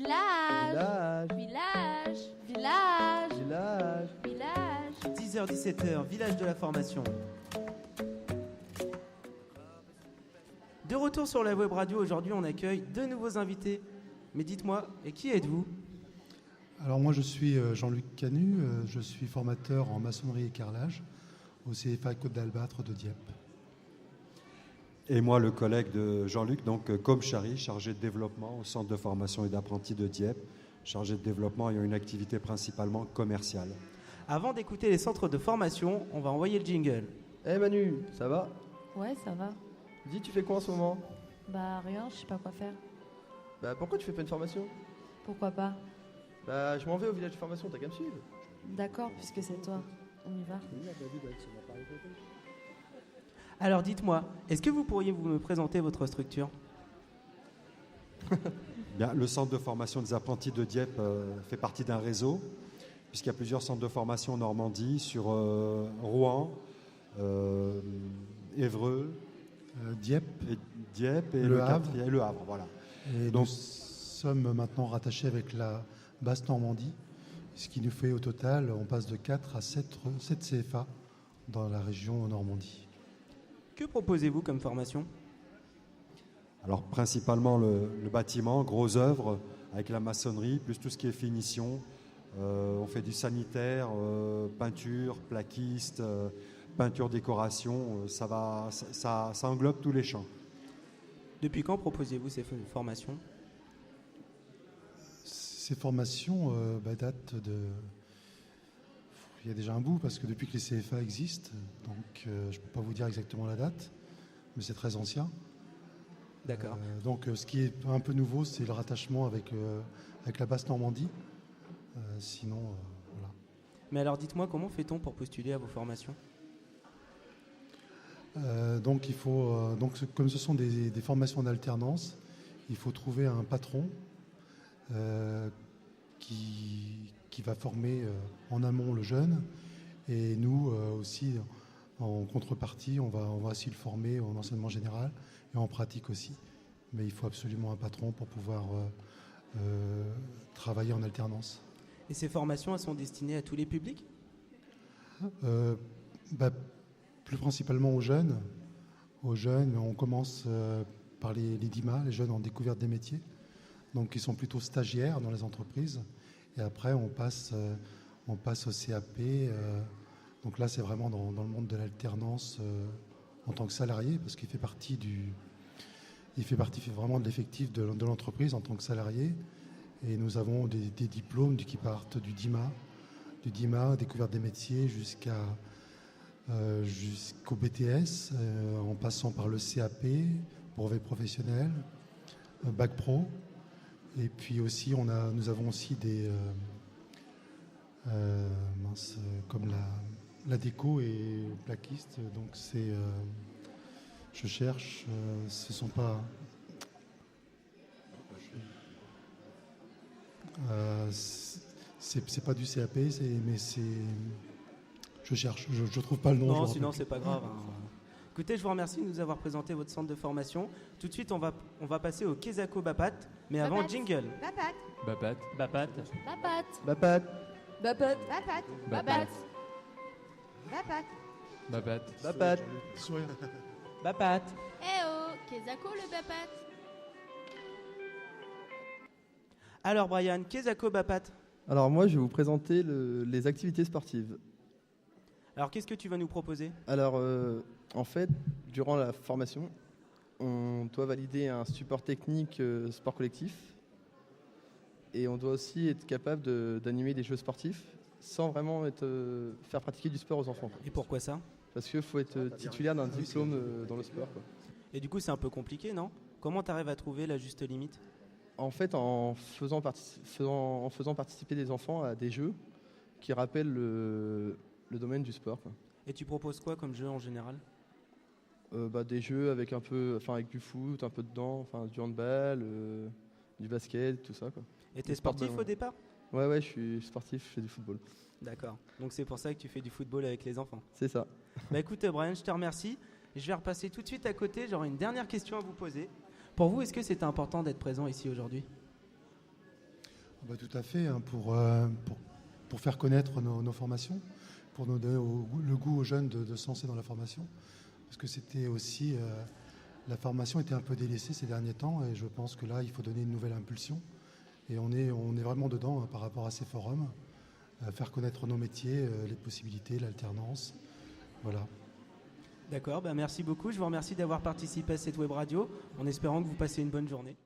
Village. Village. Village. Village. Village. Village. 10h-17h, village de la formation. De retour sur la web radio, aujourd'hui on accueille deux nouveaux invités. Mais dites-moi, et qui êtes-vous ? Alors moi je suis Jean-Luc Canu, je suis formateur en maçonnerie et carrelage au CFA Côte d'Albâtre de Dieppe. Et moi le collègue de Jean-Luc, donc comme Chary, chargé de développement au centre de formation et d'apprentis de Dieppe, chargé de développement ayant une activité principalement commerciale. Avant d'écouter les centres de formation, on va envoyer le jingle. Eh Manu, ça va ? Ouais, ça va. Dis, tu fais quoi en ce moment ? Bah rien, je sais pas quoi faire. Bah pourquoi tu fais pas une formation ? Pourquoi pas ? Bah je m'en vais au village de formation, t'as qu'à me suivre. D'accord, puisque c'est toi. On y va. Alors dites-moi, est-ce que vous pourriez me présenter votre structure ? Bien, le centre de formation des apprentis de Dieppe fait partie d'un réseau, puisqu'il y a plusieurs centres de formation en Normandie, sur Rouen, Évreux, Dieppe et Le Havre. Et le Havre, voilà. Et Donc, nous sommes maintenant rattachés avec la basse Normandie, ce qui nous fait au total, on passe de 4 à 7 CFA dans la région Normandie. Que proposez-vous comme formation ? alors principalement le bâtiment, gros œuvres, avec la maçonnerie, plus tout ce qui est finition. On fait du sanitaire, peinture, plaquiste, peinture, décoration, ça englobe tous les champs. Depuis quand proposez-vous ces formations ? Ces formations datent de... Il y a déjà un bout, parce que depuis que les CFA existent, donc je ne peux pas vous dire exactement la date, mais c'est très ancien. D'accord. Donc ce qui est un peu nouveau, c'est le rattachement avec la basse Normandie. Sinon, voilà. Mais alors dites-moi, comment fait-on pour postuler à vos formations ? Donc il faut, comme ce sont des formations d'alternance, il faut trouver un patron qui va former en amont le jeune, et nous aussi en contrepartie on va aussi le former en enseignement général et en pratique aussi. Mais il faut absolument un patron pour pouvoir travailler en alternance. Et ces formations, elles sont destinées à tous les publics ? Plus principalement aux jeunes. On commence par les DIMA, les jeunes en découverte des métiers. Donc ils sont plutôt stagiaires dans les entreprises. Et après on passe au CAP. Donc là c'est vraiment dans le monde de l'alternance en tant que salarié, parce qu'il fait partie vraiment de l'effectif de l'entreprise en tant que salarié. Et nous avons des diplômes qui partent du DIMA, découverte des métiers, jusqu'au BTS, en passant par le CAP, brevet professionnel, bac pro. Et puis aussi, nous avons aussi des comme la déco et plaquiste. Donc c'est, je cherche, ce sont pas. C'est pas du CAP, mais c'est. Je cherche, je trouve pas le nom. Non, sinon c'est pas grave. Écoutez, je vous remercie de nous avoir présenté votre centre de formation. Tout de suite, on va passer au Kezako Bapat, mais avant, Bapat. jingle. Bapat. Bapat. Bapat. Bapat. Bapat. Bapat. Bapat. Bapat. Bapat. Bapat. Bapat. Eh oh, Kezako le Bapat. Alors Brian, Kezako Bapat. Alors moi je vais vous présenter les activités sportives. Alors qu'est-ce que tu vas nous proposer ? Alors en fait, durant la formation, on doit valider un support technique sport collectif, et on doit aussi être capable d'animer des jeux sportifs sans vraiment faire pratiquer du sport aux enfants. Et pourquoi ça ? Parce qu'il faut être titulaire d'un diplôme dans le sport. Et du coup, c'est un peu compliqué, non ? Comment tu arrives à trouver la juste limite ? En fait, en faisant participer des enfants à des jeux qui rappellent le domaine du sport. Et tu proposes quoi comme jeu en général ? Des jeux avec avec du foot, un peu dedans, du handball, du basket, tout ça. Et t'es sportif au départ ? Ouais, je suis sportif, je fais du football. D'accord. Donc c'est pour ça que tu fais du football avec les enfants. C'est ça. Bah écoute Brian, je te remercie. Je vais repasser tout de suite à côté. J'aurai une dernière question à vous poser. Pour vous, est-ce que c'était important d'être présent ici aujourd'hui ? Bah, tout à fait, hein, pour faire connaître nos formations, pour nous donner le goût aux jeunes de se lancer dans la formation. Parce que c'était aussi, la formation était un peu délaissée ces derniers temps et je pense que là, il faut donner une nouvelle impulsion. Et on est vraiment dedans hein, par rapport à ces forums, faire connaître nos métiers, les possibilités, l'alternance. Voilà. D'accord, merci beaucoup. Je vous remercie d'avoir participé à cette web radio en espérant que vous passez une bonne journée.